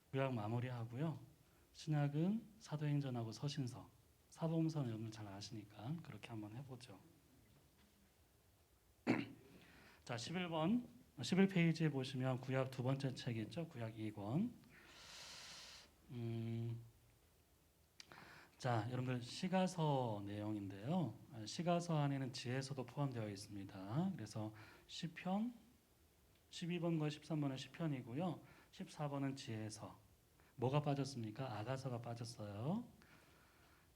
구약 마무리하고요. 신약은 사도행전하고 서신서, 사복음서는 여러분 잘 아시니까 그렇게 한번 해보죠. 자, 11페이지에 보시면 구약 두 번째 책이죠. 구약 2권. 자, 여러분들 시가서 내용인데요. 시가서 안에는 지혜서도 포함되어 있습니다. 그래서 시편 12번과 13번은 시편이고요. 14번은 지혜서. 뭐가 빠졌습니까? 아가서가 빠졌어요.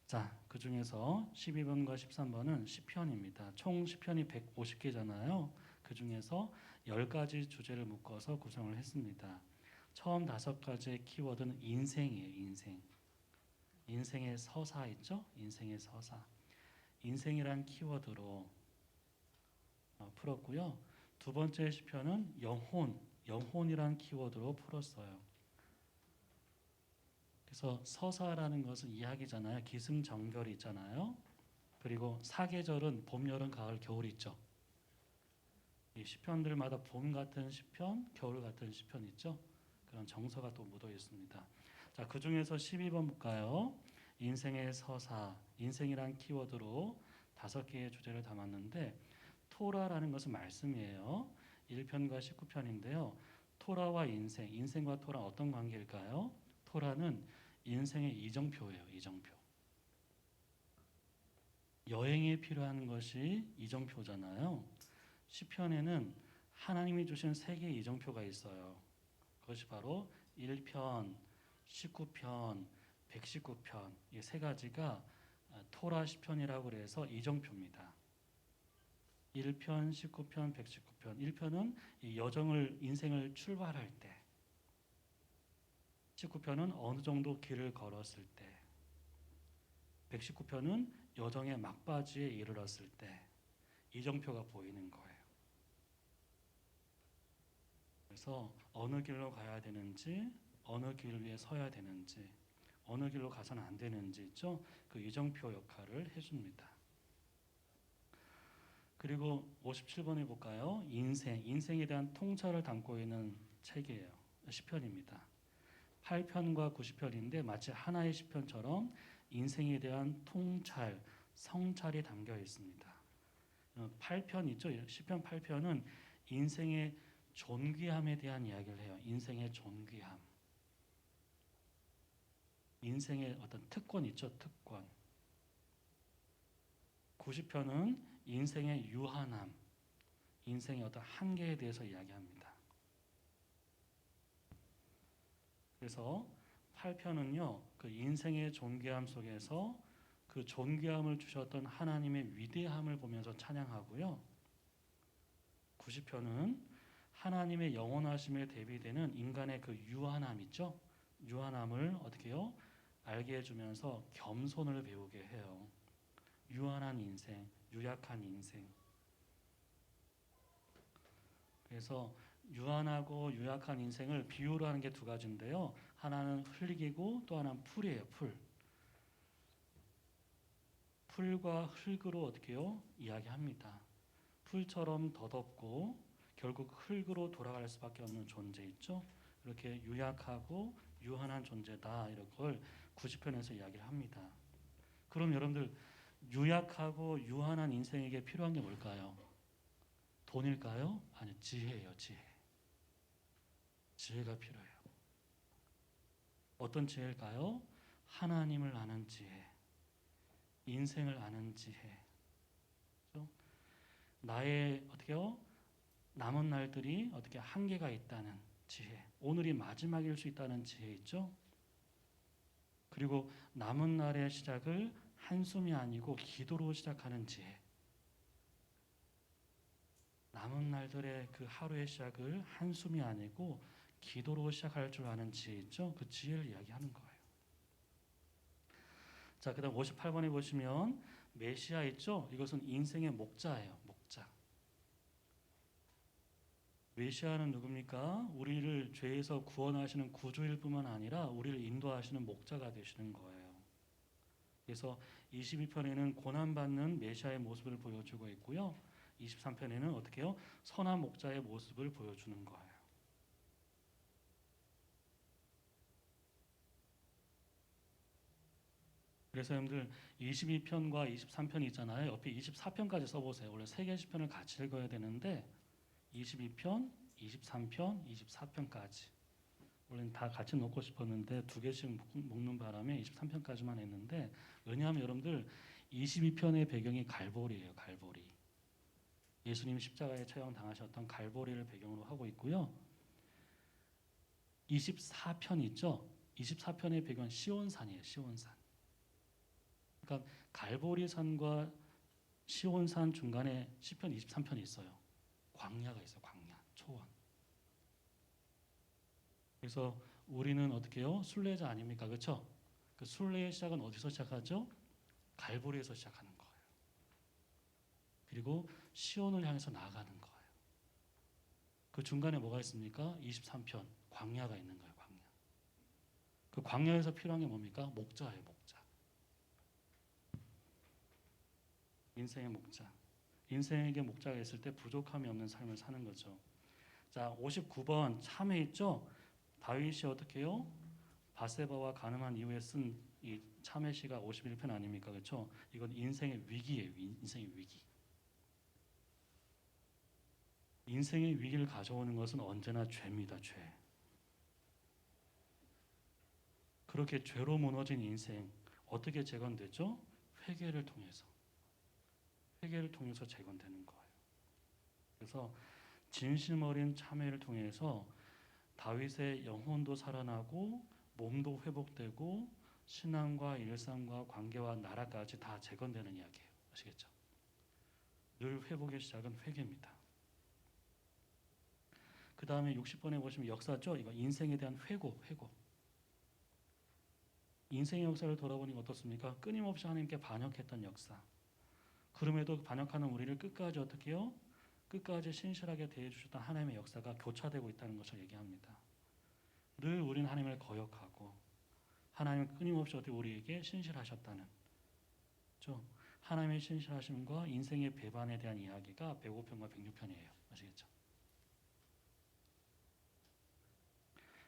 자, 그 중에서 12번과 13번은 시편입니다. 총 시편이 150개잖아요. 그 중에서 10가지 주제를 묶어서 구성을 했습니다. 처음 5가지의 키워드는 인생이에요. 인생. 인생의 서사 있죠? 인생의 서사. 인생이란 키워드로 풀었고요. 두 번째 시편은 영혼이란 키워드로 풀었어요. 그래서 서사라는 것은 이야기잖아요. 기승전결이 있잖아요. 그리고 사계절은 봄, 여름, 가을, 겨울이 있죠. 이 시편들마다 봄 같은 시편, 겨울 같은 시편 있죠. 그런 정서가 또 묻어 있습니다. 자, 그 중에서 12번 볼까요? 인생의 서사, 인생이란 키워드로 5개의 주제를 담았는데 토라라는 것은 말씀이에요. 1편과 19편인데요. 토라와 인생과 토라 어떤 관계일까요? 토라는 인생의 이정표예요. 이정표. 여행에 필요한 것이 이정표잖아요. 시편에는 하나님이 주신 3개의 이정표가 있어요. 그것이 바로 1편, 19편, 119편 이 3가지가 토라 시편이라고 그래서 이정표입니다. 1편, 19편, 119편. 1편은 이 인생을 출발할 때, 19편은 어느 정도 길을 걸었을 때, 119편은 여정의 막바지에 이르렀을 때 이정표가 보이는 거예요. 그래서 어느 길로 가야 되는지, 어느 길 위에 서야 되는지, 어느 길로 가서는 안 되는지 있죠? 그 이정표 역할을 해줍니다. 그리고 57번에 볼까요? 인생에 대한 통찰을 담고 있는 책이에요. 시편입니다. 8편과 90편인데 마치 하나의 시편처럼 인생에 대한 통찰, 성찰이 담겨 있습니다. 8편 있죠? 시편 8편은 인생의 존귀함에 대한 이야기를 해요. 인생의 존귀함. 인생의 어떤 특권 있죠? 특권. 90편은 인생의 유한함, 인생의 어떤 한계에 대해서 이야기합니다. 그래서 8편은요, 그 인생의 존귀함 속에서 그 존귀함을 주셨던 하나님의 위대함을 보면서 찬양하고요. 90편은 하나님의 영원하심에 대비되는 인간의 그 유한함 있죠? 유한함을 어떻게 해요? 알게 해주면서 겸손을 배우게 해요. 유한한 인생, 유약한 인생. 그래서 유한하고 유약한 인생을 비유로 하는 게 2가지인데요. 하나는 흙이고 또 하나는 풀이에요. 풀. 풀과 흙으로 어떻게 해요? 이야기합니다. 풀처럼 더덥고 결국 흙으로 돌아갈 수밖에 없는 존재 있죠. 이렇게 유약하고 유한한 존재다. 이런 걸 90편에서 이야기를 합니다. 그럼 여러분들 유약하고 유한한 인생에게 필요한 게 뭘까요? 돈일까요? 아니, 지혜예요. 지혜. 지혜가 필요해요. 어떤 지혜일까요? 하나님을 아는 지혜, 인생을 아는 지혜. 그렇죠? 나의 어떻게요? 남은 날들이 어떻게 한계가 있다는 지혜, 오늘이 마지막일 수 있다는 지혜 있죠? 그리고 남은 날의 시작을 한숨이 아니고 기도로 시작하는 지혜. 남은 날들의 그 하루의 시작을 한숨이 아니고 기도로 시작할 줄 아는 지혜 있죠? 그 지혜를 이야기하는 거예요. 자, 그다음 58번에 보시면 메시아 있죠? 이것은 인생의 목자예요. 목자. 메시아는 누굽니까? 우리를 죄에서 구원하시는 구주일 뿐만 아니라 우리를 인도하시는 목자가 되시는 거예요. 그래서 22편에는 고난받는 메시아의 모습을 보여주고 있고요. 23편에는 어떻게 해요? 선한 목자의 모습을 보여주는 거예요. 그래서 여러분들 22편과 23편 있잖아요. 옆에 24편까지 써보세요. 원래 세 개 시편을 같이 읽어야 되는데 22편, 23편, 24편까지. 원래는 다 같이 놓고 싶었는데 두 개씩 묶는 바람에 23편까지만 했는데, 왜냐하면 여러분들 22편의 배경이 갈보리예요. 갈보리. 예수님 십자가에 처형당하셨던 갈보리를 배경으로 하고 있고요. 24편 있죠? 24편의 배경은 시온산이에요. 시온산. 그러니까 갈보리산과 시온산 중간에 시편 23편이 있어요. 광야가 있어요. 광야, 초원. 그래서 우리는 어떻게 해요? 순례자 아닙니까? 그렇죠? 그 순례의 시작은 어디서 시작하죠? 갈보리에서 시작하는 거예요. 그리고 시온을 향해서 나아가는 거예요. 그 중간에 뭐가 있습니까? 23편 광야가 있는 거예요. 광야. 그 광야에서 필요한 게 뭡니까? 목자예요. 목자. 인생의 목자. 인생에게 목자가 있을 때 부족함이 없는 삶을 사는 거죠. 자, 59번 참회 있죠? 다윗이 어떻게 해요? 바세바와 간음한 이후에 쓴 이 참회시가 51편 아닙니까? 그렇죠? 이건 인생의 위기예요. 인생의 위기. 인생의 위기를 가져오는 것은 언제나 죄입니다. 죄. 그렇게 죄로 무너진 인생 어떻게 재건되죠? 회개를 통해서. 회개를 통해서 재건되는 거예요. 그래서 진심 어린 참회를 통해서 다윗의 영혼도 살아나고 몸도 회복되고 신앙과 일상과 관계와 나라까지 다 재건되는 이야기예요. 아시겠죠? 늘 회복의 시작은 회개입니다. 그 다음에 60번에 보시면 역사죠. 이거 인생에 대한 회고. 인생의 역사를 돌아보니 어떻습니까? 끊임없이 하나님께 반역했던 역사. 그럼에도 반역하는 우리를 끝까지 어떻게 해요? 끝까지 신실하게 대해주셨던 하나님의 역사가 교차되고 있다는 것을 얘기합니다. 늘 우리는 하나님을 거역하고 하나님은 끊임없이 어떻게 우리에게 신실하셨다는, 그렇죠? 하나님의 신실하심과 인생의 배반에 대한 이야기가 105편과 106편이에요. 아시겠죠?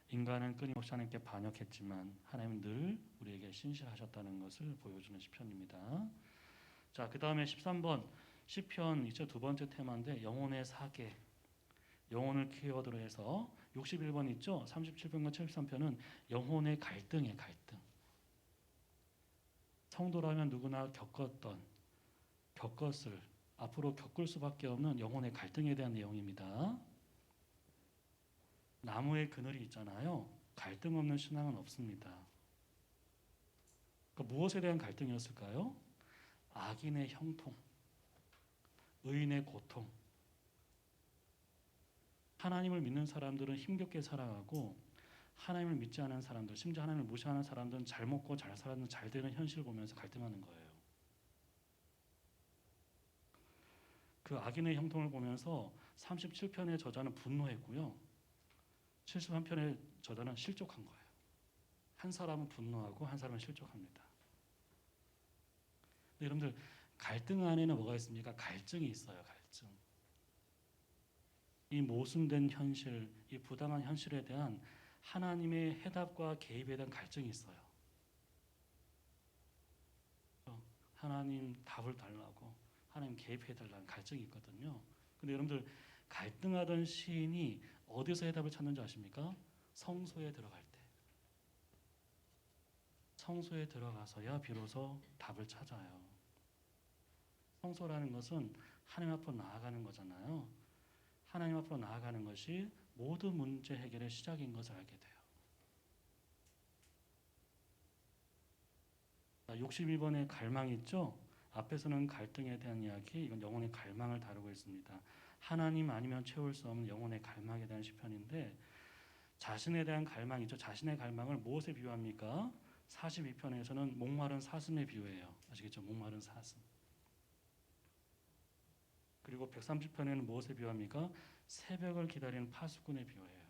인간은 끊임없이 하나님께 반역했지만 하나님은 늘 우리에게 신실하셨다는 것을 보여주는 시편입니다. 자, 그 다음에 13번 시편 이제 두 번째 테마인데 영혼의 사계, 영혼을 키워드로 해서 61번 있죠? 37편과 73편은 영혼의 갈등이에요. 갈등. 성도라면 누구나 겪었을, 앞으로 겪을 수밖에 없는 영혼의 갈등에 대한 내용입니다. 나무의 그늘이 있잖아요. 갈등 없는 신앙은 없습니다. 그러니까 무엇에 대한 갈등이었을까요? 악인의 형통, 의인의 고통. 하나님을 믿는 사람들은 힘겹게 살아가고 하나님을 믿지 않은 사람들, 심지어 하나님을 무시하는 사람들은 잘 먹고 잘 살았는 잘 되는 현실을 보면서 갈등하는 거예요. 그 악인의 형통을 보면서 37편의 저자는 분노했고요. 73편의 저자는 실족한 거예요. 한 사람은 분노하고 한 사람은 실족합니다. 여러분들 갈등 안에는 뭐가 있습니까? 갈증이 있어요. 갈증. 이 모순된 현실, 이 부당한 현실에 대한 하나님의 해답과 개입에 대한 갈증이 있어요. 하나님 답을 달라고, 하나님 개입해 달라는 갈증이 있거든요. 근데 여러분들 갈등하던 시인이 어디서 해답을 찾는지 아십니까? 성소에 들어갈 때. 성소에 들어가서야 비로소 답을 찾아요. 성소라는 것은 하나님 앞으로 나아가는 거잖아요. 하나님 앞으로 나아가는 것이 모든 문제 해결의 시작인 것을 알게 돼요. 62번의 갈망 있죠? 앞에서는 갈등에 대한 이야기, 이건 영혼의 갈망을 다루고 있습니다. 하나님 아니면 채울 수 없는 영혼의 갈망에 대한 시편인데, 자신에 대한 갈망 있죠? 자신의 갈망을 무엇에 비유합니까? 42편에서는 목마른 사슴에 비유해요. 아시겠죠? 목마른 사슴. 그리고 130편에는 무엇에 비유합니까? 새벽을 기다리는 파수꾼에 비유해요.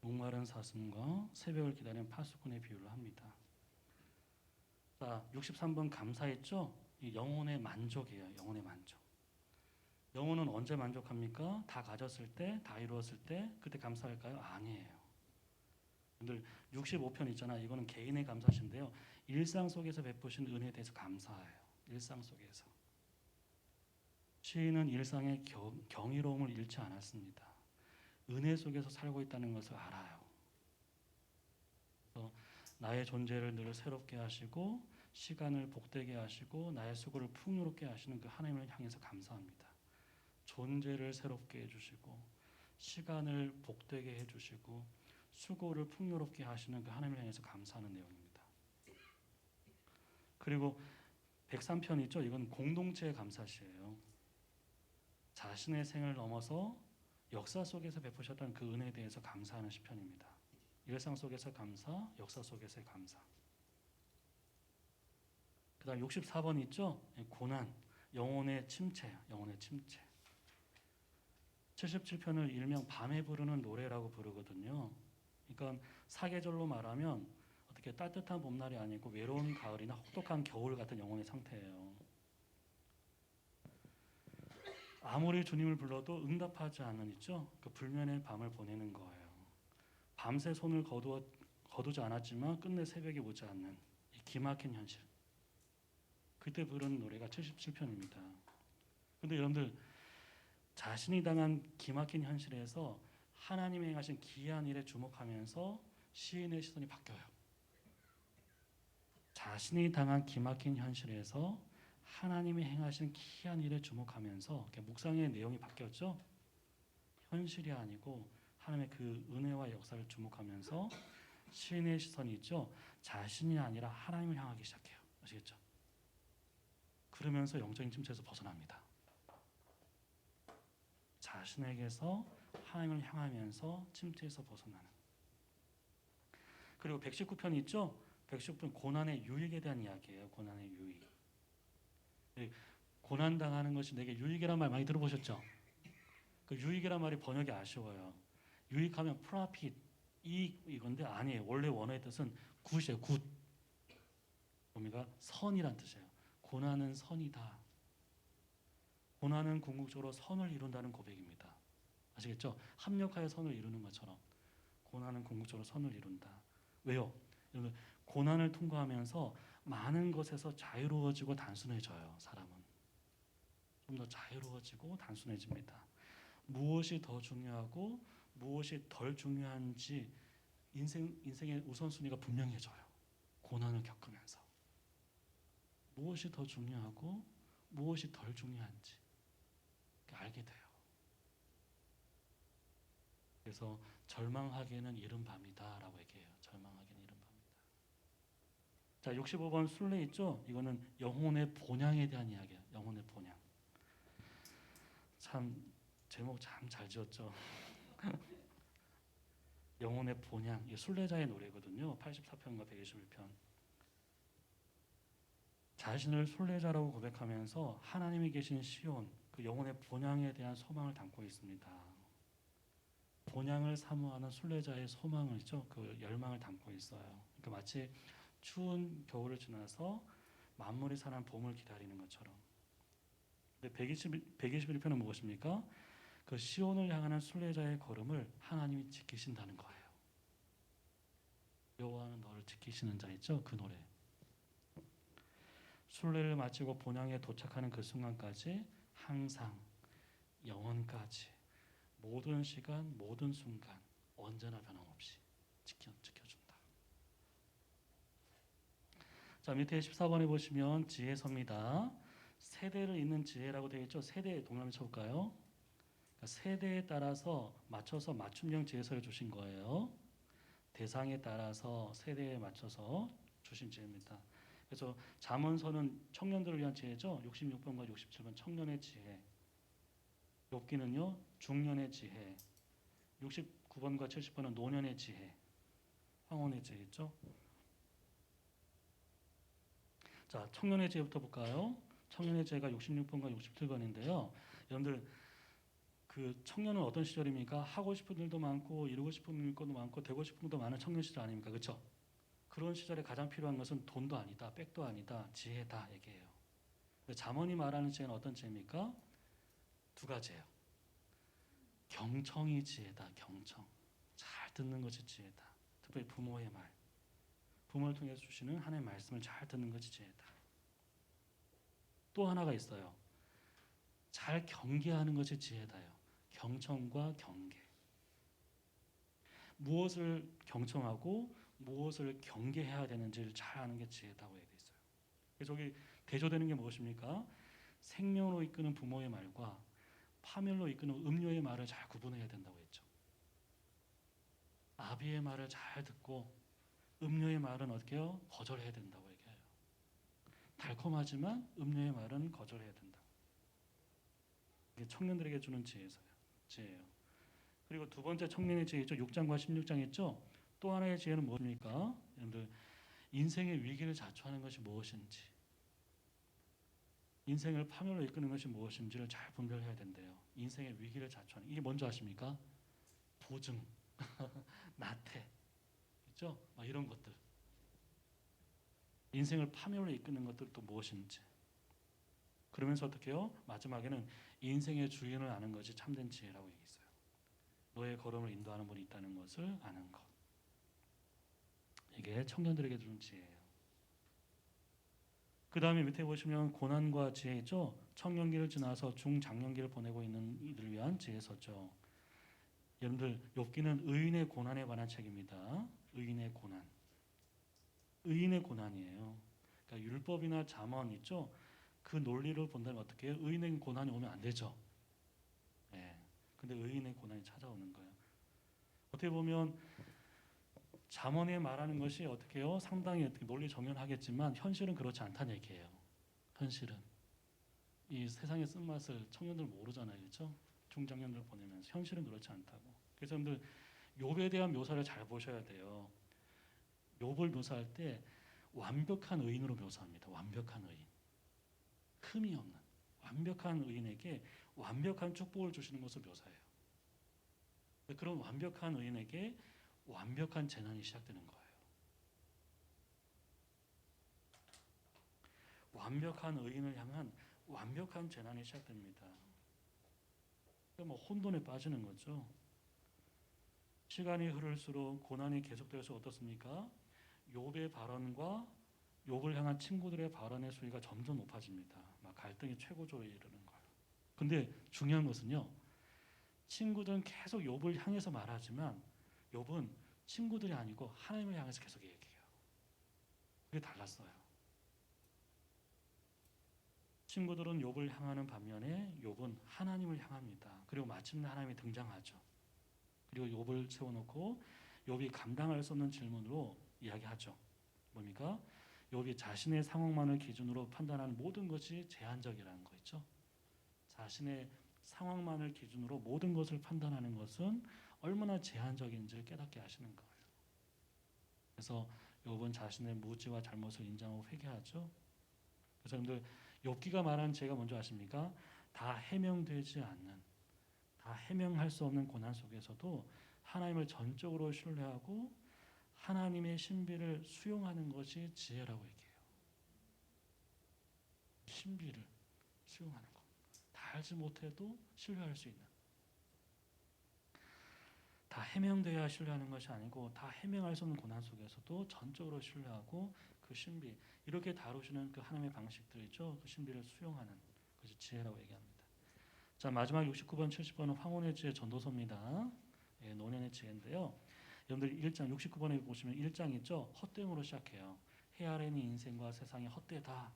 목마른 사슴과 새벽을 기다리는 파수꾼의 비유를 합니다. 자, 63번 감사했죠? 이 영혼의 만족이에요. 영혼의 만족. 영혼은 언제 만족합니까? 다 가졌을 때, 다 이루었을 때, 그때 감사할까요? 아니에요. 여러분들 65편 있잖아. 이거는 개인의 감사신데요. 일상 속에서 베푸신 은혜에 대해서 감사해요. 일상 속에서. 시인은 일상의 경이로움을 잃지 않았습니다. 은혜 속에서 살고 있다는 것을 알아요. 그래서 나의 존재를 늘 새롭게 하시고 시간을 복되게 하시고 나의 수고를 풍요롭게 하시는 그 하나님을 향해서 감사합니다. 존재를 새롭게 해주시고 시간을 복되게 해주시고 수고를 풍요롭게 하시는 그 하나님을 향해서 감사하는 내용입니다. 그리고 103편 있죠? 이건 공동체의 감사시예요. 자신의 생을 넘어서 역사 속에서 베푸셨던 그 은혜에 대해서 감사하는 시편입니다. 일상 속에서 감사, 역사 속에서의 감사. 그 다음 64번 있죠? 고난, 영혼의 침체, 영혼의 침체. 77편을 일명 밤에 부르는 노래라고 부르거든요. 그러니까 사계절로 말하면 어떻게 따뜻한 봄날이 아니고 외로운 가을이나 혹독한 겨울 같은 영혼의 상태예요. 아무리 주님을 불러도 응답하지 않는 있죠? 그 불면의 밤을 보내는 거예요. 밤새 손을 거두지 않았지만 끝내 새벽이 오지 않는 이 기막힌 현실. 그때 부르는 노래가 77편입니다. 근데 여러분들 자신이 당한 기막힌 현실에서 하나님이 행하신 기이한 일에 주목하면서 시인의 시선이 바뀌어요. 자신이 당한 기막힌 현실에서 하나님이 행하신 기이한 일에 주목하면서 묵상의 내용이 바뀌었죠. 현실이 아니고 하나님의 그 은혜와 역사를 주목하면서 시인의 시선이 있죠. 자신이 아니라 하나님을 향하기 시작해요. 아시겠죠? 그러면서 영적인 침체에서 벗어납니다. 자신에게서 하나님을 향하면서 침체에서 벗어나는. 그리고 119편 있죠? 119편 고난의 유익에 대한 이야기예요. 고난의 유익. 고난 당하는 것이 내게 유익이란 말 많이 들어보셨죠? 그 유익이란 말이 번역이 아쉬워요. 유익하면 profit, 이익 이건데 아니에요. 원래 원어의 뜻은 굿이에요. 굿. 의미가 선이란 뜻이에요. 고난은 선이다. 고난은 궁극적으로 선을 이룬다는 고백입니다. 아시겠죠? 합력하여 선을 이루는 것처럼 고난은 궁극적으로 선을 이룬다. 왜요? 여러분, 고난을 통과하면서 많은 것에서 자유로워지고 단순해져요. 사람은 좀 더 자유로워지고 단순해집니다. 무엇이 더 중요하고 무엇이 덜 중요한지 인생의 우선순위가 분명해져요. 고난을 겪으면서 무엇이 더 중요하고 무엇이 덜 중요한지 알게 돼요. 그래서 절망하기에는 이른 밤이다라고 얘기해요. 절망하기에는 이른 밤이다. 자, 65번 순례 있죠? 이거는 영혼의 본향에 대한 이야기예요. 영혼의 본향. 참 제목 참 잘 지었죠. 영혼의 본향. 이 순례자의 노래거든요. 84편과 121편. 자신을 순례자라고 고백하면서 하나님이 계신 시온, 그 영혼의 본향에 대한 소망을 담고 있습니다. 본향을 사모하는 순례자의 소망을 있죠. 그 열망을 담고 있어요. 그러니까 마치 추운 겨울을 지나서 만물이 사는 봄을 기다리는 것처럼. 근데 121편은 무엇입니까? 그 시온을 향하는 순례자의 걸음을 하나님이 지키신다는 거예요. 여호와는 너를 지키시는 자 있죠. 그 노래. 순례를 마치고 본향에 도착하는 그 순간까지 항상 영원까지 모든 시간 모든 순간 언제나 변함없이 지켜준다. 자, 밑에 14번에 보시면 지혜서입니다. 세대를 잇는 지혜라고 되어 있죠. 세대 동그라미 쳐볼까요? 그러니까 세대에 따라서 맞춰서 맞춤형 지혜서를 주신 거예요. 대상에 따라서 세대에 맞춰서 주신 지혜입니다. 그래서 잠언서는 청년들을 위한 지혜죠. 66번과 67번 청년의 지혜. 욥기는요 중년의 지혜. 69번과 70번은 노년의 지혜. 황혼의 지혜 있죠. 자, 청년의 지혜부터 볼까요? 청년의 지혜가 66번과 67번인데요. 여러분들 그 청년은 어떤 시절입니까? 하고 싶은 일도 많고 이루고 싶은 것도 많고 되고 싶은 것도 많은 청년 시절 아닙니까? 그렇죠? 그런 시절에 가장 필요한 것은 돈도 아니다, 백도 아니다, 지혜다 얘기해요. 잠언이 말하는 지혜는 어떤 지혜입니까? 두 가지예요. 경청이 지혜다. 경청. 잘 듣는 것이 지혜다. 특별히 부모의 말, 부모를 통해서 주시는 하나님의 말씀을 잘 듣는 것이 지혜다. 또 하나가 있어요. 잘 경계하는 것이 지혜다요. 경청과 경계. 무엇을 경청하고 무엇을 경계해야 되는지를 잘 아는 게 지혜다고 얘기돼 있어요. 그래서 여기 대조되는 게 무엇입니까? 생명으로 이끄는 부모의 말과 파멸로 이끄는 음료의 말을 잘 구분해야 된다고 했죠. 아비의 말을 잘 듣고 음료의 말은 어떻게 해요? 거절해야 된다고 얘기해요. 달콤하지만 음료의 말은 거절해야 된다. 이게 청년들에게 주는 지혜예요. 그리고 두 번째 청년의 지혜죠. 6장과 16장 있죠. 또 하나의 지혜는 무엇입니까? 여러분들 인생의 위기를 자초하는 것이 무엇인지, 인생을 파멸로 이끄는 것이 무엇인지를 잘 분별해야 된대요. 인생의 위기를 자초하는 이게 뭔지 아십니까? 보증, 나태, 있죠? 막 이런 것들. 인생을 파멸로 이끄는 것들도 무엇인지. 그러면서 어떻게 해요? 마지막에는 인생의 주인을 아는 것이 참된 지혜라고 얘기했어요. 너의 걸음을 인도하는 분이 있다는 것을 아는 것. 이게 청년들에게 주는 지혜예요. 그 다음에 밑에 보시면 고난과 지혜 있죠. 청년기를 지나서 중장년기를 보내고 있는 이들을 위한 지혜서죠. 여러분들 욥기는 의인의 고난에 관한 책입니다. 의인의 고난. 의인의 고난이에요. 그러니까 율법이나 잠언 있죠. 그 논리를 본다면 어떻게 해요? 의인의 고난이 오면 안 되죠. 예. 근데 의인의 고난이 찾아오는 거예요. 어떻게 보면 잠언에 말하는 것이 어떻게 해요? 상당히 어떻게 논리 정연하겠지만 현실은 그렇지 않다는 얘기예요. 현실은 이 세상의 쓴맛을 청년들 모르잖아요, 그렇죠? 중장년들 보내면서 현실은 그렇지 않다고. 그래서 여러분들 욥에 대한 묘사를 잘 보셔야 돼요. 욥을 묘사할 때 완벽한 의인으로 묘사합니다. 완벽한 의인, 흠이 없는 완벽한 의인에게 완벽한 축복을 주시는 것을 묘사해요. 그런 완벽한 의인에게 완벽한 재난이 시작되는 거예요. 완벽한 의인을 향한 완벽한 재난이 시작됩니다. 뭐 혼돈에 빠지는 거죠. 시간이 흐를수록 고난이 계속되어서 어떻습니까? 욥의 발언과 욥을 향한 친구들의 발언의 수위가 점점 높아집니다. 막 갈등이 최고조에 이르는 거예요. 근데 중요한 것은요. 친구들은 계속 욥을 향해서 말하지만 욥은 친구들이 아니고 하나님을 향해서 계속 얘기해요. 그게 달랐어요. 친구들은 욥을 향하는 반면에 욥은 하나님을 향합니다. 그리고 마침내 하나님이 등장하죠. 그리고 욥을 세워놓고 욥이 감당할 수 없는 질문으로 이야기하죠. 뭡니까? 욥이 자신의 상황만을 기준으로 판단하는 모든 것이 제한적이라는 거 있죠. 자신의 상황만을 기준으로 모든 것을 판단하는 것은 얼마나 제한적인지를 깨닫게 하시는 거예요. 그래서 욥은 자신의 무지와 잘못을 인정하고 회개하죠. 그래서 여러분들 욥기가 말하는 죄가 뭔지 아십니까? 다 해명되지 않는, 다 해명할 수 없는 고난 속에서도 하나님을 전적으로 신뢰하고 하나님의 신비를 수용하는 것이 지혜라고 얘기해요. 신비를 수용하는 것. 다 알지 못해도 신뢰할 수 있는. 다 해명돼야 신뢰하는 것이 아니고 다 해명할 수 없는 고난 속에서도 전적으로 신뢰하고 그 신비, 이렇게 다루시는 그 하나님의 방식들 있죠. 그 신비를 수용하는 것이 지혜라고 얘기합니다. 자, 마지막 69번, 70번은 황혼의 지혜 전도서입니다. 예, 노년의 지혜인데요. 여러분들 1장 69번에 보시면 1장 있죠. 헛됨으로 시작해요. 해 아래 있는 인생과 세상이 헛되다.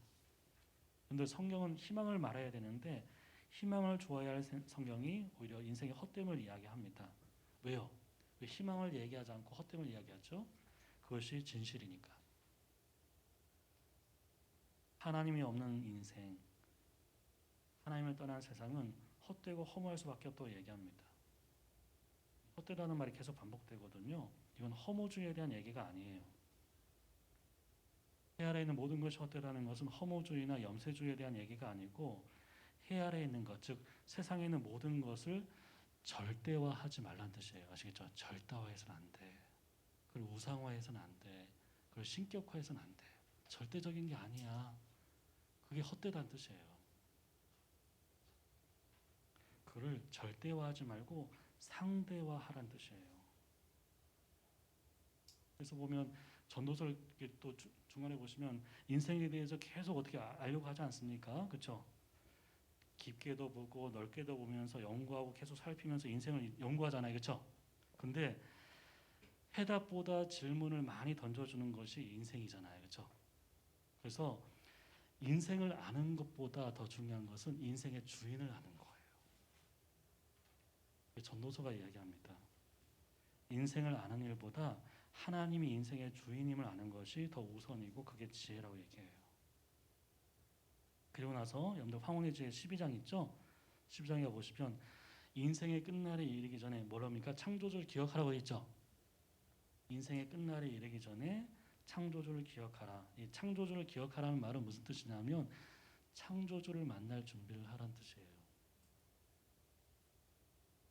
근데 성경은 희망을 말해야 되는데 희망을 주어야 할 성경이 오히려 인생의 헛됨을 이야기합니다. 왜요? 왜 희망을 얘기하지 않고 헛됨을 이야기하죠? 그것이 진실이니까. 하나님이 없는 인생, 하나님을 떠난 세상은 헛되고 허무할 수밖에 없다고 얘기합니다. 헛되다는 말이 계속 반복되거든요. 이건 허무주의에 대한 얘기가 아니에요. 해 아래에 있는 모든 것이 헛되다는 것은 허무주의나 염세주의에 대한 얘기가 아니고 해 아래에 있는 것, 즉 세상에 있는 모든 것을 절대화하지 말란 뜻이에요. 아시겠죠? 절대화해서는 안 돼. 그걸 우상화해서는 안 돼. 그걸 신격화해서는 안 돼. 절대적인 게 아니야. 그게 헛되다는 뜻이에요. 그를 절대화하지 말고 상대화하란 뜻이에요. 그래서 보면 전도서를 이렇게 또 중간에 보시면 인생에 대해서 계속 어떻게 알려고 하지 않습니까? 그렇죠? 깊게도 보고 넓게도 보면서 연구하고 계속 살피면서 인생을 연구하잖아요. 그렇죠? 근데 해답보다 질문을 많이 던져주는 것이 인생이잖아요. 그렇죠? 그래서 인생을 아는 것보다 더 중요한 것은 인생의 주인을 아는 거예요. 전도서가 이야기합니다. 인생을 아는 일보다 하나님이 인생의 주인임을 아는 것이 더 우선이고 그게 지혜라고 얘기해요. 그리고 나서 여러분들 황혼의 지혜 12장 있죠? 12장에 보시면 인생의 끝날에 이르기 전에 뭐랍니까? 창조주를 기억하라고 했죠? 인생의 끝날에 이르기 전에 창조주를 기억하라. 이 창조주를 기억하라는 말은 무슨 뜻이냐면 창조주를 만날 준비를 하라는 뜻이에요.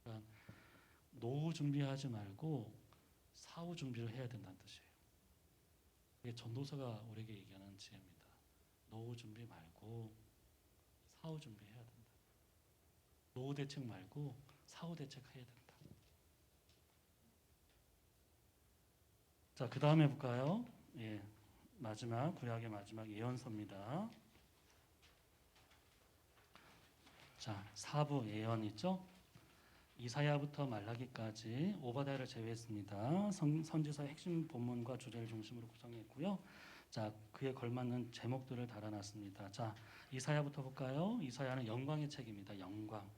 그러니까 노후 준비하지 말고 사후 준비를 해야 된다는 뜻이에요. 이게 전도서가 우리에게 얘기하는 지혜입니다. 노후 준비 말고 사후 준비해야 된다. 노후 대책 말고 사후 대책해야 된다. 자, 그 다음에 볼까요? 예, 마지막 구약의 마지막 예언서입니다. 자, 4부 예언 있죠? 이사야부터 말라기까지 오바댜를 제외했습니다. 선지서의 핵심 본문과 주제를 중심으로 구성했고요. 자, 그에 걸맞는 제목들을 달아놨습니다. 자, 이사야부터 볼까요? 이사야는 영광의 책입니다. 영광.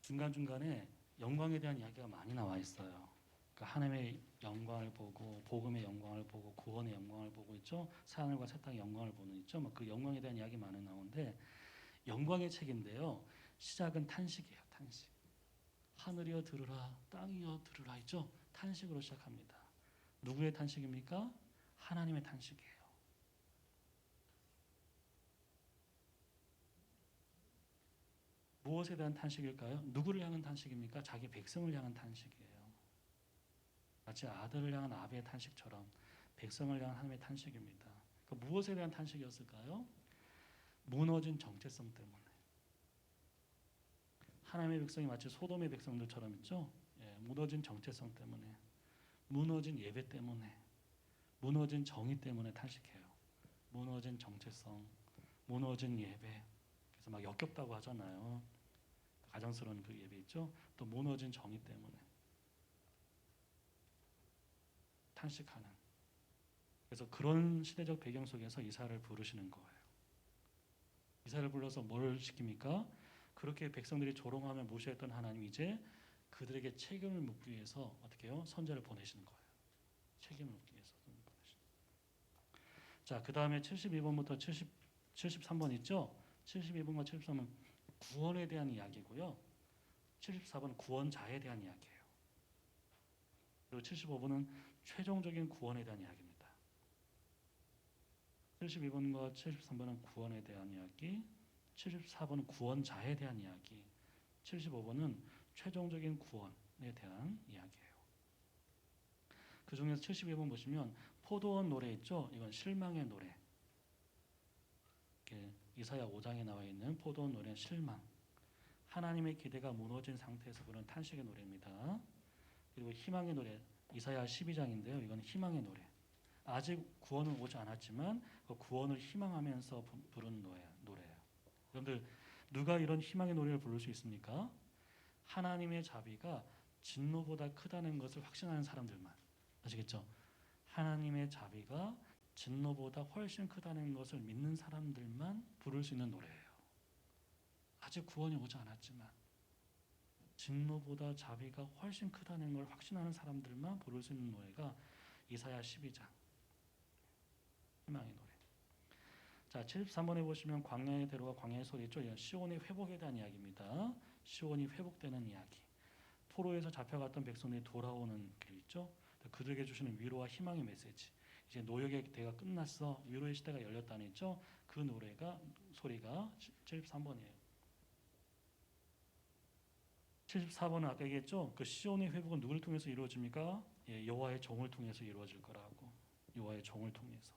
중간중간에 영광에 대한 이야기가 많이 나와 있어요. 그러니까 하나님의 영광을 보고 복음의 영광을 보고 구원의 영광을 보고 있죠. 새하늘과 새 땅의 영광을 보는 있죠. 그 영광에 대한 이야기 많이 나오는데 영광의 책인데요. 시작은 탄식이에요. 탄식. 하늘이여 들으라, 땅이여 들으라 있죠. 탄식으로 시작합니다. 누구의 탄식입니까? 하나님의 탄식이에요. 무엇에 대한 탄식일까요? 누구를 향한 탄식입니까? 자기 백성을 향한 탄식이에요. 마치 아들을 향한 아비의 탄식처럼 백성을 향한 하나님의 탄식입니다. 무엇에 대한 탄식이었을까요? 무너진 정체성 때문에. 하나님의 백성이 마치 소돔의 백성들처럼 있죠. 예, 무너진 정체성 때문에, 무너진 예배 때문에, 무너진 정의 때문에 탄식해요. 무너진 정체성, 무너진 예배. 그래서 막 역겹다고 하잖아요. 가정스러운 그 예배 있죠. 또 무너진 정의 때문에 탄식하는. 그래서 그런 시대적 배경 속에서 이사야를 부르시는 거예요. 이사야를 불러서 뭘 시킵니까? 그렇게 백성들이 조롱하며 무시했던 하나님 이제 그들에게 책임을 묻기 위해서 어떻게 해요? 선지자를 보내시는 거예요. 책임을 묻기 위해서 보내시는 거예요. 자, 그 다음에 72번부터 73번 있죠? 72번과 73번은 구원에 대한 이야기고요. 74번은 구원자에 대한 이야기예요. 그리고 75번은 최종적인 구원에 대한 이야기입니다. 72번과 73번은 구원에 대한 이야기, 74번은 구원자에 대한 이야기, 75번은 최종적인 구원에 대한 이야기예요. 그 중에서 72번 보시면 포도원 노래 있죠? 이건 실망의 노래. 이사야 5장에 나와 있는 포도원 노래는 실망. 하나님의 기대가 무너진 상태에서 부르는 탄식의 노래입니다. 그리고 희망의 노래, 이사야 12장인데요. 이건 희망의 노래. 아직 구원은 오지 않았지만 그 구원을 희망하면서 부르는 노래예요. 여러분들 누가 이런 희망의 노래를 부를 수 있습니까? 하나님의 자비가 진노보다 크다는 것을 확신하는 사람들만. 아시겠죠? 하나님의 자비가 진노보다 훨씬 크다는 것을 믿는 사람들만 부를 수 있는 노래예요. 아직 구원이 오지 않았지만 진노보다 자비가 훨씬 크다는 걸 확신하는 사람들만 부를 수 있는 노래가 이사야 12장 희망의 노래. 자, 73번에 보시면 광야의 대로와 광야의 소리 있죠. 시온의 회복에 대한 이야기입니다. 시온이 회복되는 이야기. 포로에서 잡혀갔던 백성들이 돌아오는 길 있죠. 그들에게 주시는 위로와 희망의 메시지. 이제 노역의 때가 끝났어. 위로의 시대가 열렸다는 있죠. 그 소리가 73번이에요. 74번은 아까 얘기했죠. 그 시온의 회복은 누구를 통해서 이루어집니까? 예, 여호와의 종을 통해서 이루어질 거라고. 여호와의 종을 통해서.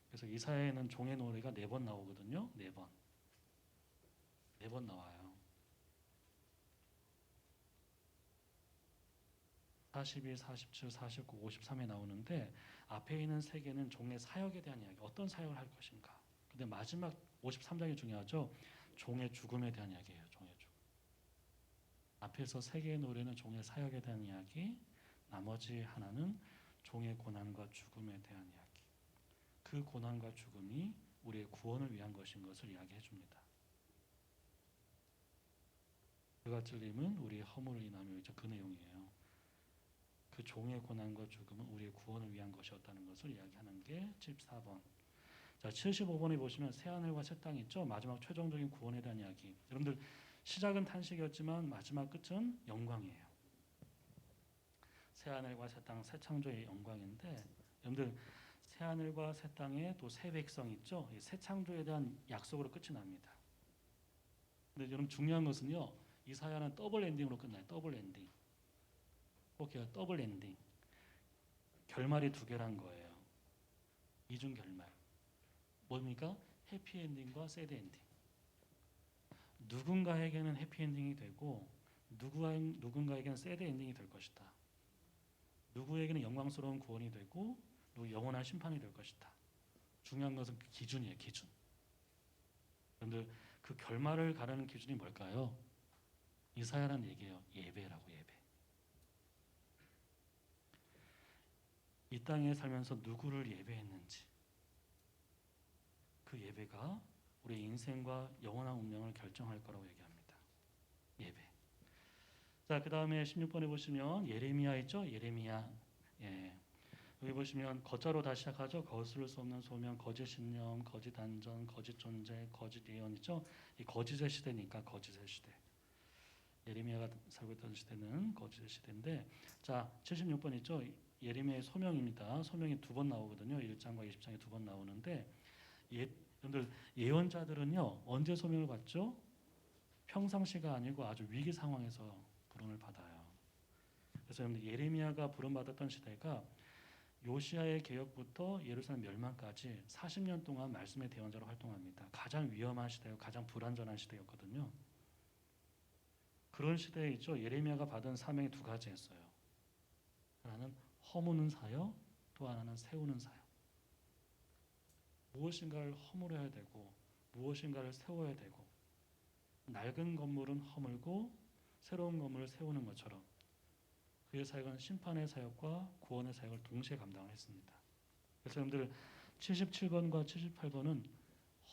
그래서 이사야에는 종의 노래가 4번 나오거든요. 4번. 4번 나와요. 42, 47, 49, 53에 나오는데 앞에 있는 세 개는 종의 사역에 대한 이야기, 어떤 사역을 할 것인가. 근데 마지막 53장이 중요하죠. 종의 죽음에 대한 이야기예요. 종의 죽음. 앞에서 세 개의 노래는 종의 사역에 대한 이야기, 나머지 하나는 종의 고난과 죽음에 대한 이야기. 그 고난과 죽음이 우리의 구원을 위한 것인 것을 이야기해 줍니다. 그가 찔림은 우리의 허물을 인하며 그 내용이에요. 그 종의 고난과 죽음은 우리의 구원을 위한 것이었다는 것을 이야기하는 게 74번. 자, 75번에 보시면 새하늘과 새 땅이 있죠. 마지막 최종적인 구원에 대한 이야기. 여러분들 시작은 탄식이었지만 마지막 끝은 영광이에요. 새하늘과 새 땅, 새 창조의 영광인데 여러분들 새하늘과 새 땅에 또 새 백성 있죠. 이 새 창조에 대한 약속으로 끝이 납니다. 근데 여러분 중요한 것은요. 이 사연은 더블 엔딩으로 끝나요. 더블 엔딩. 꼭 기억, 더블 엔딩. 결말이 두 개란 거예요. 이중 결말. 뭡니까? 해피 엔딩과 새드 엔딩. 누군가에게는 해피 엔딩이 되고 누군가에게는 새드 엔딩이 될 것이다. 누구에게는 영광스러운 구원이 되고 영원한 심판이 될 것이다. 중요한 것은 그 기준이에요. 기준. 그런데 그 결말을 가르는 기준이 뭘까요? 이사야라는 얘기예요. 예배라고. 예배. 이 땅에 살면서 누구를 예배했는지 그 예배가 우리의 인생과 영원한 운명을 결정할 거라고 얘기합니다. 예배. 자, 그 다음에 16번에 보시면 예레미야 있죠? 예레미야. 예. 여기 보시면 거자로 다 시작하죠. 거스를 수 없는 소명, 거짓 신념, 거짓 안전, 거짓 존재, 거짓 예언 있죠. 이 거짓의 시대니까 거짓의 시대. 예레미야가 살고 있던 시대는 거짓의 시대인데, 자 76번 있죠. 예레미야의 소명입니다. 소명이 두 번 나오거든요. 1장과 20장에 두 번 나오는데, 여러분들 예언자들은요 언제 소명을 받죠? 평상시가 아니고 아주 위기 상황에서 부름을 받아요. 그래서 여러분들 예레미야가 부름받았던 시대가 요시야의 개혁부터 예루살렘 멸망까지 40년 동안 말씀의 대언자로 활동합니다. 가장 위험한 시대요, 가장 불안전한 시대였거든요. 그런 시대에 있죠. 예레미야가 받은 사명이 두 가지였어요. 하나는 허무는 사역, 또 하나는 세우는 사역. 무엇인가를 허물어야 되고 무엇인가를 세워야 되고, 낡은 건물은 허물고 새로운 건물을 세우는 것처럼 그의 사역은 심판의 사역과 구원의 사역을 동시에 감당을 했습니다. 그래서 여러분들 77번과 78번은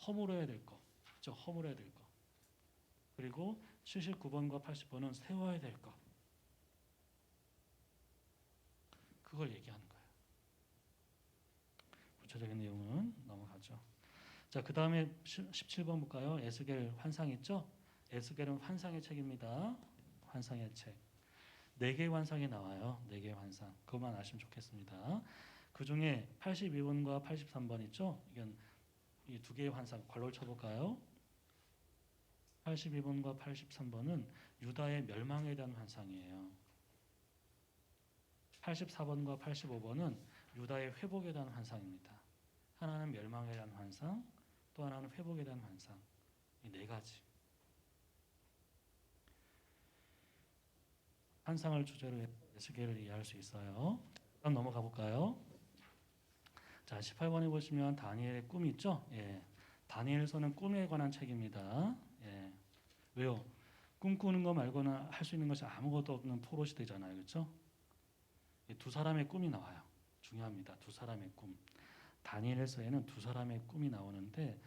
허물어야 될 것, 그렇죠? 허물어야 될 것. 그리고 79번과 80번은 세워야 될 것. 그걸 얘기하는 거예요. 구체적인 내용은 넘어가죠. 자, 그 다음에 17번 볼까요? 에스겔 환상 있죠? 에스겔은 환상의 책입니다. 환상의 책. 4개의 환상이 나와요. 4개의 환상. 그것만 아시면 좋겠습니다. 그 중에 82번과 83번 있죠? 이건 이 두 개의 환상, 괄호를 쳐볼까요? 82번과 83번은 유다의 멸망에 대한 환상이에요. 84번과 85번은 유다의 회복에 대한 환상입니다. 하나는 멸망에 대한 환상, 또 하나는 회복에 대한 환상. 이 4가지. 환상을 주제로 에스겔을 이해할 수 있어요. 그럼 넘어가 볼까요? 자, 18번에 보시면 다니엘의 꿈이 있죠? 예. 다니엘서는 꿈에 관한 책입니다. 예. 왜요? 꿈꾸는 거 말고는 할 수 있는 것이 아무것도 없는 포로 시대잖아요. 그렇죠? 두 사람의 꿈이 나와요. 중요합니다. 두 사람의 꿈. 다니엘서에는 두 사람의 꿈이 나오는데,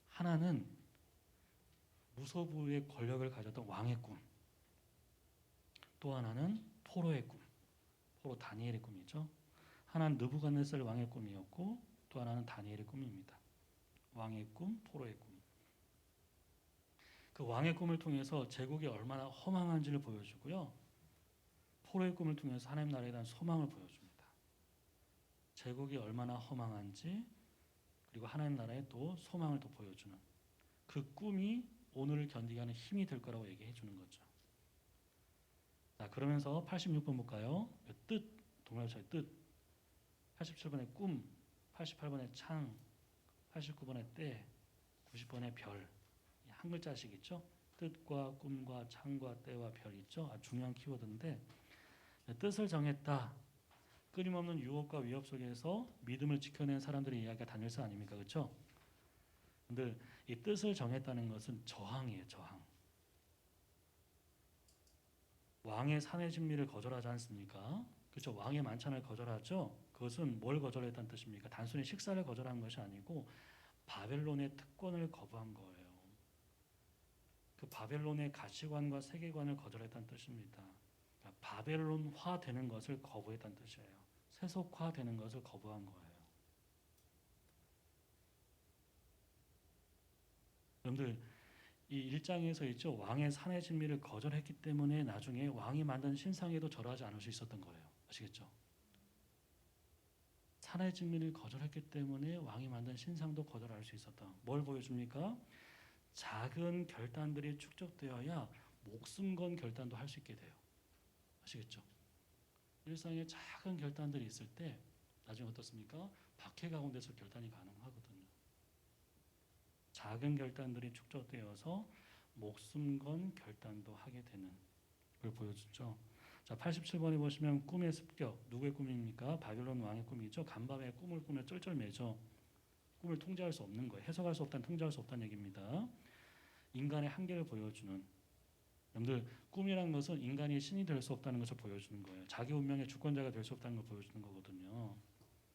하나는 무소부의 권력을 가졌던 왕의 꿈, 또 하나는 포로의 꿈. 포로 다니엘의 꿈이죠. 하나는 느부갓네살 왕의 꿈이었고, 또 하나는 다니엘의 꿈입니다. 왕의 꿈, 포로의 꿈. 그 왕의 꿈을 통해서 제국이 얼마나 허망한지를 보여주고요. 포로의 꿈을 통해서 하나님 나라에 대한 소망을 보여줍니다. 제국이 얼마나 허망한지, 그리고 하나님 나라에 또 소망을 또 보여주는 그 꿈이 오늘을 견디게 하는 힘이 될 거라고 얘기해 주는 거죠. 자, 그러면서 86번 볼까요? 뜻, 동일합차의 뜻. 87번의 꿈, 88번의 창, 89번의 때, 90번의 별. 한 글자씩 있죠? 뜻과 꿈과 창과 때와 별 있죠? 아주 중요한 키워드인데, 뜻을 정했다. 끊임없는 유혹과 위협 속에서 믿음을 지켜낸 사람들의 이야기가 다니엘서 아닙니까? 그렇죠? 근데 이 뜻을 정했다는 것은 저항이에요. 저항. 왕의 산의 진미를 거절하지 않습니까? 그렇죠? 왕의 만찬을 거절하죠. 그것은 뭘 거절했다는 뜻입니까? 단순히 식사를 거절한 것이 아니고 바벨론의 특권을 거부한 거예요. 그 바벨론의 가치관과 세계관을 거절했다는 뜻입니다. 그러니까 바벨론화 되는 것을 거부했다는 뜻이에요. 세속화되는 것을 거부한 거예요. 여러분들 이 1장에서 있죠. 왕의 산의 진미를 거절했기 때문에 나중에 왕이 만든 신상에도 절하지 않을 수 있었던 거예요. 아시겠죠? 산의 진미를 거절했기 때문에 왕이 만든 신상도 거절할 수 있었다. 뭘 보여줍니까? 작은 결단들이 축적되어야 목숨 건 결단도 할 수 있게 돼요. 아시겠죠? 일상에 작은 결단들이 있을 때 나중에 어떻습니까? 박해 가운데서 결단이 가능하거든요. 작은 결단들이 축적되어서 목숨 건 결단도 하게 되는 걸 보여주죠. 자, 87번에 보시면 꿈의 습격. 누구의 꿈입니까? 바벨론 왕의 꿈이죠. 간밤에 꿈을 꾸며 쩔쩔매죠. 꿈을 통제할 수 없는 거예요. 해석할 수 없다는, 통제할 수 없다는 얘기입니다. 인간의 한계를 보여주는. 여러분들 꿈이란 것은 인간이 신이 될 수 없다는 것을 보여주는 거예요. 자기 운명의 주권자가 될 수 없다는 걸 보여주는 거거든요.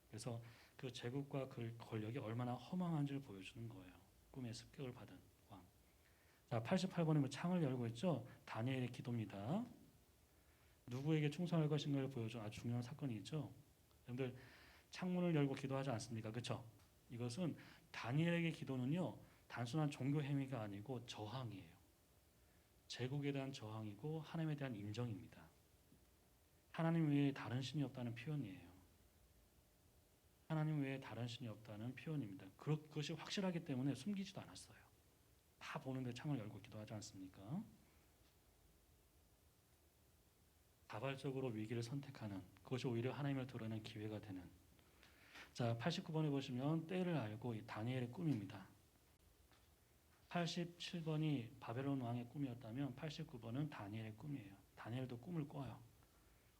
그래서 그 제국과 그 권력이 얼마나 허망한지를 보여주는 거예요. 꿈의 습격을 받은 왕. 자, 88번에 창을 열고 있죠. 다니엘의 기도입니다. 누구에게 충성할 것인가를 보여주는 아주 중요한 사건이죠. 여러분들 창문을 열고 기도하지 않습니까? 그렇죠? 이것은 다니엘에게 기도는요. 단순한 종교 행위가 아니고 저항이에요. 제국에 대한 저항이고 하나님에 대한 인정입니다. 하나님 외에 다른 신이 없다는 표현이에요. 하나님 외에 다른 신이 없다는 표현입니다. 그것이 확실하기 때문에 숨기지도 않았어요. 다 보는데 창을 열고 기도하지 않습니까? 자발적으로 위기를 선택하는, 그것이 오히려 하나님을 드러내는 기회가 되는. 자, 89번에 보시면 때를 알고 이 다니엘의 꿈입니다. 87번이 바벨론 왕의 꿈이었다면 89번은 다니엘의 꿈이에요. 다니엘도 꿈을 꿔요.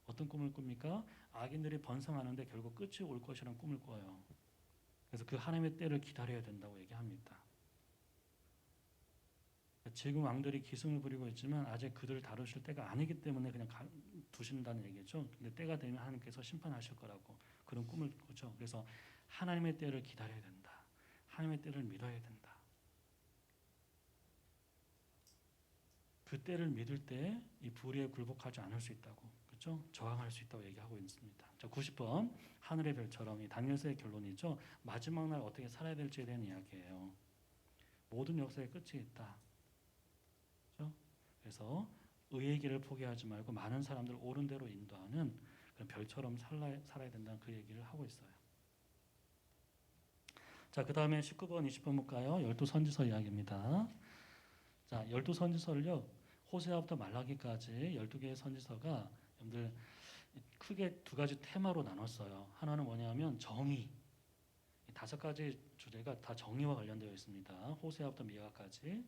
어떤 꿈을 꿉니까? 악인들이 번성하는데 결국 끝이 올 것이라는 꿈을 꿔요. 그래서 그 하나님의 때를 기다려야 된다고 얘기합니다. 지금 왕들이 기승을 부리고 있지만 아직 그들을 다루실 때가 아니기 때문에 그냥 두신다는 얘기죠. 근데 때가 되면 하나님께서 심판하실 거라고 그런 꿈을 꾸죠. 그래서 하나님의 때를 기다려야 된다. 하나님의 때를 믿어야 된다. 그 때를 믿을 때 이 불의에 굴복하지 않을 수 있다고, 그렇죠? 저항할 수 있다고 얘기하고 있습니다. 자, 90번 하늘의 별처럼 이 다니엘서의 결론이죠. 마지막 날 어떻게 살아야 될지에 대한 이야기예요. 모든 역사의 끝이 있다. 그렇죠? 그래서 의의 길을 포기하지 말고 많은 사람들을 옳은 대로 인도하는 그런 별처럼 살아야 된다는 그 얘기를 하고 있어요. 자, 그 다음에 19번, 20번 볼까요? 12선지서 이야기입니다. 자, 12선지서를요. 호세아부터 말라기까지 12개의 선지서가 여러분들 크게 두 가지 테마로 나눴어요. 하나는 뭐냐면 정의. 5가지 주제가 다 정의와 관련되어 있습니다. 호세아부터 미가까지.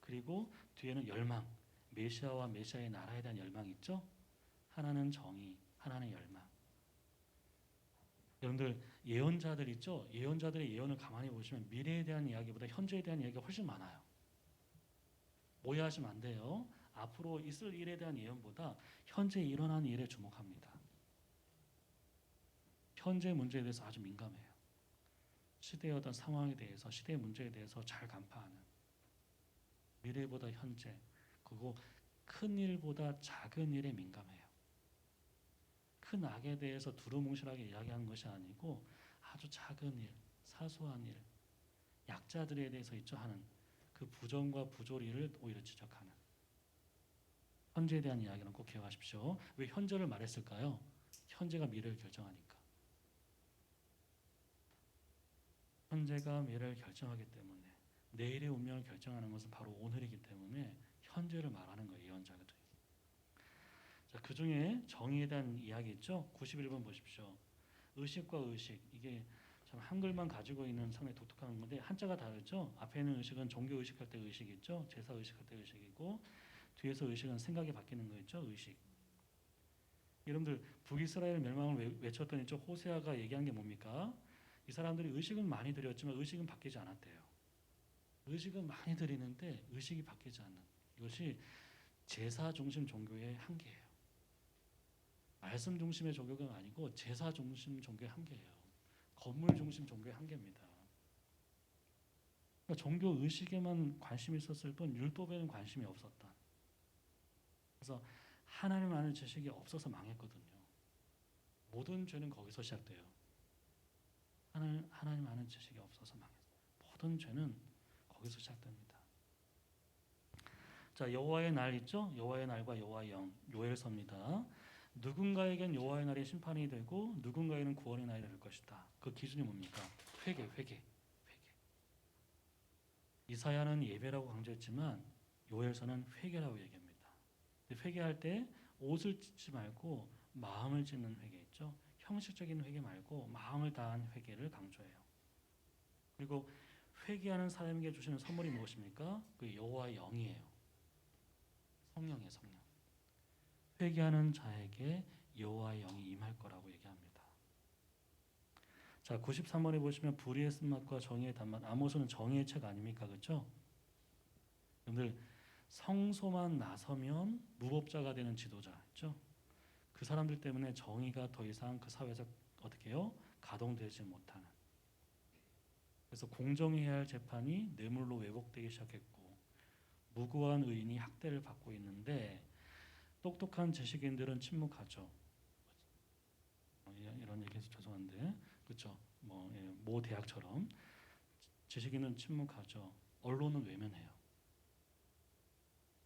그리고 뒤에는 열망. 메시아와 메시아의 나라에 대한 열망이 있죠. 하나는 정의, 하나는 열망. 여러분들 예언자들 있죠. 예언자들의 예언을 가만히 보시면 미래에 대한 이야기보다 현재에 대한 이야기가 훨씬 많아요. 오해하시면 안 돼요. 앞으로 있을 일에 대한 예언보다 현재 일어난 일에 주목합니다. 현재 문제에 대해서 아주 민감해요. 시대의 어떤 상황에 대해서, 시대의 문제에 대해서 잘 간파하는. 미래보다 현재, 그리고 큰 일보다 작은 일에 민감해요. 큰 악에 대해서 두루뭉실하게 이야기하는 것이 아니고 아주 작은 일, 사소한 일, 약자들에 대해서 있죠 하는 그 부정과 부조리를 오히려 지적하는. 현재에 대한 이야기는 꼭 기억하십시오. 왜 현재를 말했을까요? 현재가 미래를 결정하니까. 현재가 미래를 결정하기 때문에 내일의 운명을 결정하는 것은 바로 오늘이기 때문에 현재를 말하는 거예요. 예언자들이. 자, 그 중에 정의에 대한 이야기 있죠. 91번 보십시오. 의식과 의식, 이게 참 한글만 가지고 있는 상당히 독특한 건데 한자가 다르죠. 앞에 있는 의식은 종교 의식할 때 의식이 있죠. 제사 의식할 때 의식이고 뒤에서 의식은 생각이 바뀌는 거 있죠. 의식. 여러분들 북이스라엘 멸망을 외쳤던 이쪽 호세아가 얘기한 게 뭡니까? 이 사람들이 의식은 많이 드렸지만 의식은 바뀌지 않았대요. 의식은 많이 드리는데 의식이 바뀌지 않는 이것이 제사 중심 종교의 한계예요. 말씀 중심의 종교가 아니고 제사 중심 종교의 한계예요. 건물 중심 종교의 한계입니다. 그러니까 종교 의식에만 관심이 있었을 뿐 율법에는 관심이 없었다. 그래서 하나님 아는 지식이 없어서 망했거든요. 모든 죄는 거기서 시작돼요. 하나님 아는 지식이 없어서 망했어요. 모든 죄는 거기서 시작됩니다. 자, 여호와의 날 있죠? 여호와의 날과 여호와의 영, 요엘서입니다. 누군가에겐 여호와의 날이 심판이 되고 누군가에는 구원의 날이 될 것이다. 그 기준이 뭡니까? 회개. 이사야는 예배라고 강조했지만 요엘서는 회개라고 얘기합니다. 회개할 때 옷을 찢지 말고 마음을 찢는 회개 있죠. 형식적인 회개 말고 마음을 다한 회개를 강조해요. 그리고 회개하는 사람에게 주시는 선물이 무엇입니까? 그 여호와의 영이에요. 성령이에요, 성령. 회개하는 자에게 여호와의 영이 임할 거라고 얘기합니다. 자, 93번에 보시면 불의의 쓴맛과 정의의 단맛. 아모스는 정의의 책 아닙니까? 그렇죠? 여러분들 성소만 나서면 무법자가 되는 지도자 있죠? 그 사람들 때문에 정의가 더 이상 그 사회에서 어떻게 해요? 가동되지 못하는. 그래서 공정해야 할 재판이 뇌물로 왜곡되기 시작했고 무고한 의인이 학대를 받고 있는데 똑똑한 지식인들은 침묵하죠. 이런 얘기해서 죄송한데 그렇죠. 모 대학처럼 지식인은 침묵하죠. 언론은 외면해요.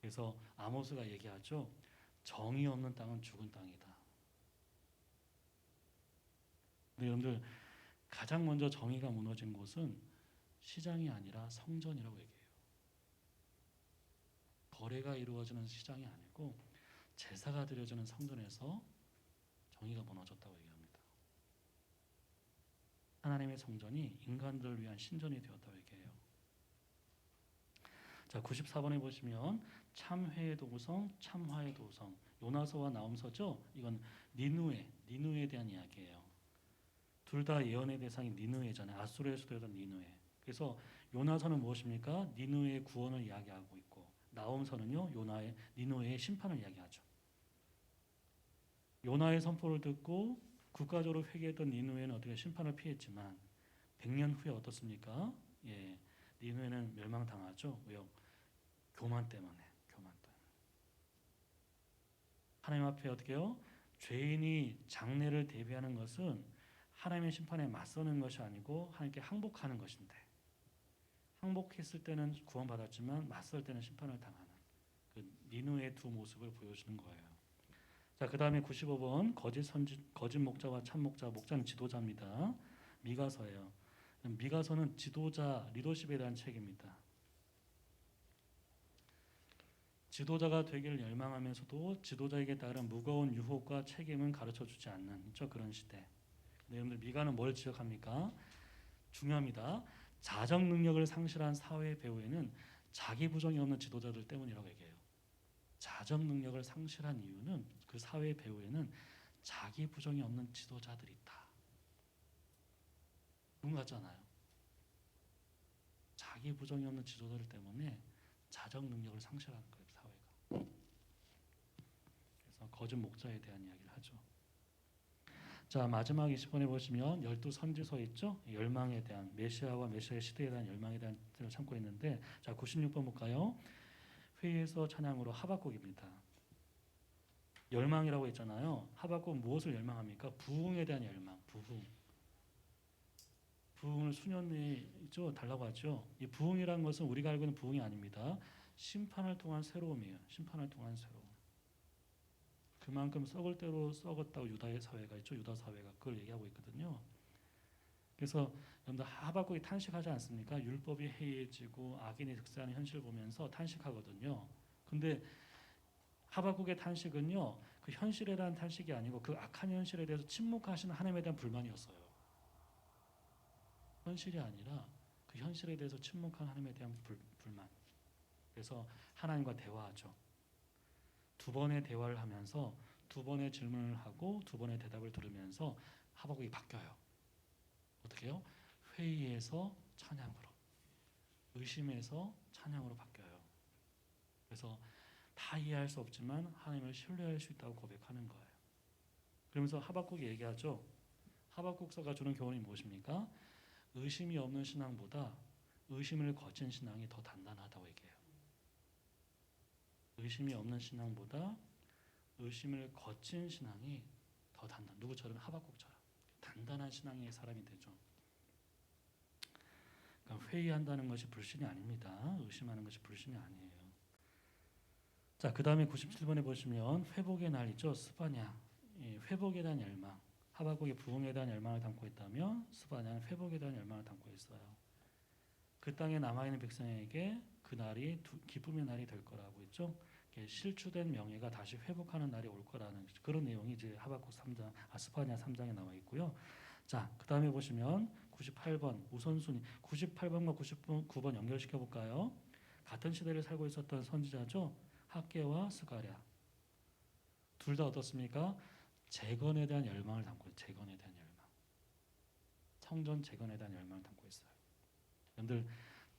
그래서 아모스가 얘기하죠. 정의 없는 땅은 죽은 땅이다. 근데 여러분들 가장 먼저 정의가 무너진 곳은 시장이 아니라 성전이라고 얘기해요. 거래가 이루어지는 시장이 아니고 제사가 드려지는 성전에서 정의가 무너졌다고 얘기합니다. 하나님의 성전이 인간들을 위한 신전이 되었다고 얘기해요. 자, 94번에 보시면 참회의 도성, 참화의 도성. 요나서와 나홈서죠. 이건 니누에 대한 이야기예요. 둘 다 예언의 대상이 니누에잖아요. 아수르의 수도였던 니누에. 그래서 요나서는 무엇입니까? 니누의 구원을 이야기하고 있고 나홈서는요. 니누의 심판을 이야기하죠. 요나의 선포를 듣고 국가적으로 회개했던 니누에는 어떻게 심판을 피했지만 100년 후에 어떻습니까? 예, 니누에는 멸망당하죠. 왜요? 교만 때문에. 하나님 앞에 어떻게 해요? 죄인이 장래를 대비하는 것은 하나님의 심판에 맞서는 것이 아니고 하나님께 항복하는 것인데 항복했을 때는 구원받았지만 맞설 때는 심판을 당하는 그 니누의 두 모습을 보여주는 거예요. 자, 그 다음에 95번 거짓 목자와 참 목자. 목자는 지도자입니다. 미가서예요. 미가서는 지도자 리더십에 대한 책입니다. 지도자가 되기를 열망하면서도 지도자에게 따른 무거운 유혹과 책임은 가르쳐주지 않는 그런 시대. 여러분들 미가는 뭘 지적합니까? 중요합니다. 자정 능력을 상실한 사회의 배후에는 자기 부정이 없는 지도자들 때문이라고 얘기해요. 자정 능력을 상실한 이유는 그 사회의 배후에는 자기 부정이 없는 지도자들이 있다. 그런 것 같잖아요. 자기 부정이 없는 지도자들 때문에 자정 능력을 상실하는 거예요, 사회가. 그래서 거짓 목자에 대한 이야기를 하죠. 자, 마지막 20번에 보시면 12선지서 있죠? 열망에 대한 메시아와 메시아의 시대에 대한 열망에 대한 뜻을 참고 있는데 자, 96번 볼까요? 회의에서 찬양으로 하박국입니다. 열망이라고 했잖아요. 하박국 무엇을 열망합니까? 부흥에 대한 열망. 부흥을 수년 내에 있죠? 달라고 하죠. 이 부흥이라는 것은 우리가 알고 있는 부흥이 아닙니다. 심판을 통한 새로움이에요. 심판을 통한 새로움. 그만큼 썩을 대로 썩었다고 유다의 사회가 있죠. 유다 사회가 그걸 얘기하고 있거든요. 그래서 여러분들 하박국이 탄식하지 않습니까? 율법이 해이해지고 악인이 득세하는 현실을 보면서 탄식하거든요. 근데 하박국의 탄식은요, 그 현실에 대한 탄식이 아니고 그 악한 현실에 대해서 침묵하시는 하나님에 대한 불만이었어요. 현실이 아니라 그 현실에 대해서 침묵한 하나님에 대한 불만. 그래서 하나님과 대화하죠. 두 번의 대화를 하면서 두 두 번의 질문을 하고 두 번의 대답을 들으면서 하박국이 바뀌어요. 어떻게 해요? 회의에서 찬양으로, 의심에서 찬양으로 바뀌어요. 그래서 다 이해할 수 없지만 하나님을 신뢰할 수 있다고 고백하는 거예요. 그러면서 하박국이 얘기하죠. 하박국서가 주는 교훈이 무엇입니까? 의심이 없는 신앙보다 의심을 거친 신앙이 더 단단하다고 얘기해요. 의심이 없는 신앙보다 의심을 거친 신앙이 더 단단. 누구처럼? 하박국처럼 단단한 신앙의 사람이 되죠. 그러니까 회의한다는 것이 불신이 아닙니다. 의심하는 것이 불신이 아니에요. 자, 그 다음에 97번에 보시면 회복의 날이죠. 스바냐. 회복에 대한 열망. 하박국이 부흥에 대한 열망을 담고 있다면 스바냐는 회복에 대한 열망을 담고 있어요. 그 땅에 남아있는 백성에게 그 날이 기쁨의 날이 될 거라고 했죠. 실추된 명예가 다시 회복하는 날이 올 거라는 그런 내용이 이제 하박국 3장, 스바냐 3장에 나와 있고요. 자, 그 다음에 보시면 98번 우선순위 98번과 99번 연결시켜 볼까요? 같은 시대를 살고 있었던 선지자죠. 학개와 스가랴. 둘 다 어떻습니까? 재건에 대한 열망을 담고 있어요. 재건에 대한 열망. 성전 재건에 대한 열망을 담고 있어요. 여러분들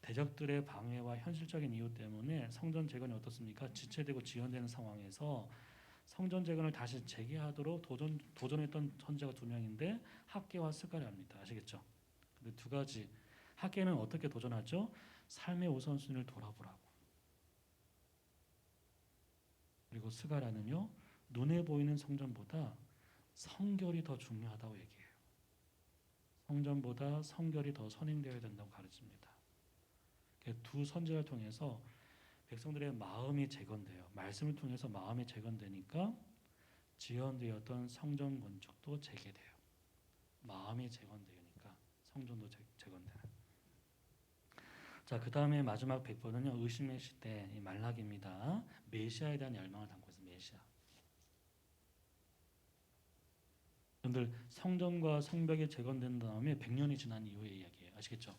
대적들의 방해와 현실적인 이유 때문에 성전 재건이 어떻습니까? 지체되고 지연되는 상황에서 성전 재건을 다시 재개하도록 도전했던 선지자가 두 명인데 학개와 스가랴입니다. 아시겠죠? 근데 두 가지. 학개는 어떻게 도전하죠? 삶의 우선순위를 돌아보라고. 그리고 스가랴는요. 눈에 보이는 성전보다 성결이 더 중요하다고 얘기해요. 성전보다 성결이 더 선행되어야 된다고 가르칩니다. 두 선지자를 통해서 백성들의 마음이 재건돼요. 말씀을 통해서 마음이 재건되니까 지연되었던 성전 건축도 재개돼요. 마음이 재건되니까 성전도 재건되는. 자, 그 다음에 마지막 100번은요. 의심의 시대, 이 말라기입니다. 메시아에 대한 열망을 담고 있어요. 메시아. 여러분들 성전과 성벽이 재건된 다음에 100년이 지난 이후의 이야기예요. 아시겠죠?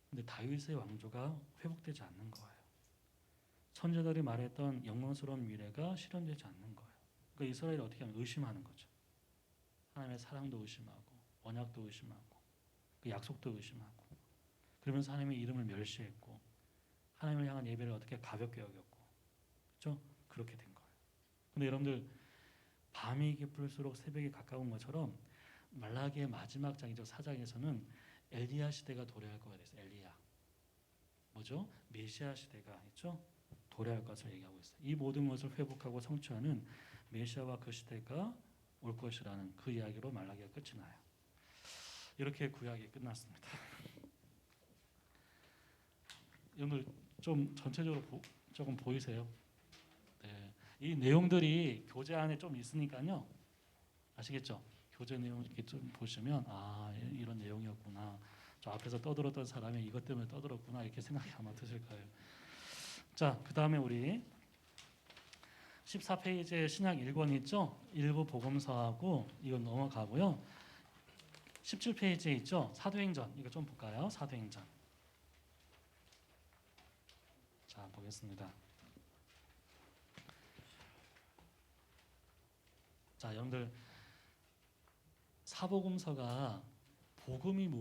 근데 다윗의 왕조가 회복되지 않는 거예요. 선지자들이 말했던 영광스러운 미래가 실현되지 않는 거예요. 그러니까 이스라엘이 어떻게 하면 의심하는 거죠. 하나님의 사랑도 의심하고 언약도 의심하고 그 약속도 의심하고 그러면서 하나님의 이름을 멸시했고 하나님을 향한 예배를 어떻게 가볍게 여겼고 그렇죠? 그렇게 된 거예요. 근데 여러분들 밤이 깊을수록 새벽이 가까운 것처럼 말라기의 마지막 장이죠. 4장에서는 엘리야 시대가 도래할 거가 됐어요. 엘리야. 뭐죠? 메시아 시대가 있죠. 도래할 것을 얘기하고 있어요. 이 모든 것을 회복하고 성취하는 메시아와 그 시대가 올 것이라는 그 이야기로 말라기가 끝이 나요. 이렇게 구약이 끝났습니다. 여러분들 좀 전체적으로 조금 보이세요? 네. 이 내용들이 교재 안에 좀 있으니까요. 아시겠죠? 교재 내용 이렇게 좀 보시면 이런 내용이었구나. 저 앞에서 떠들었던 사람이 이것 때문에 떠들었구나 이렇게 생각이 아마 드실 거예요. 자, 그 다음에 우리 14페이지에 신약 1권 있죠? 일부 복음서하고 이건 넘어가고요. 17페이지에 있죠? 사도행전 이거 좀 볼까요? 사도행전. 자, 보겠습니다. 자, 여러분들 사복음서가 복음이 무엇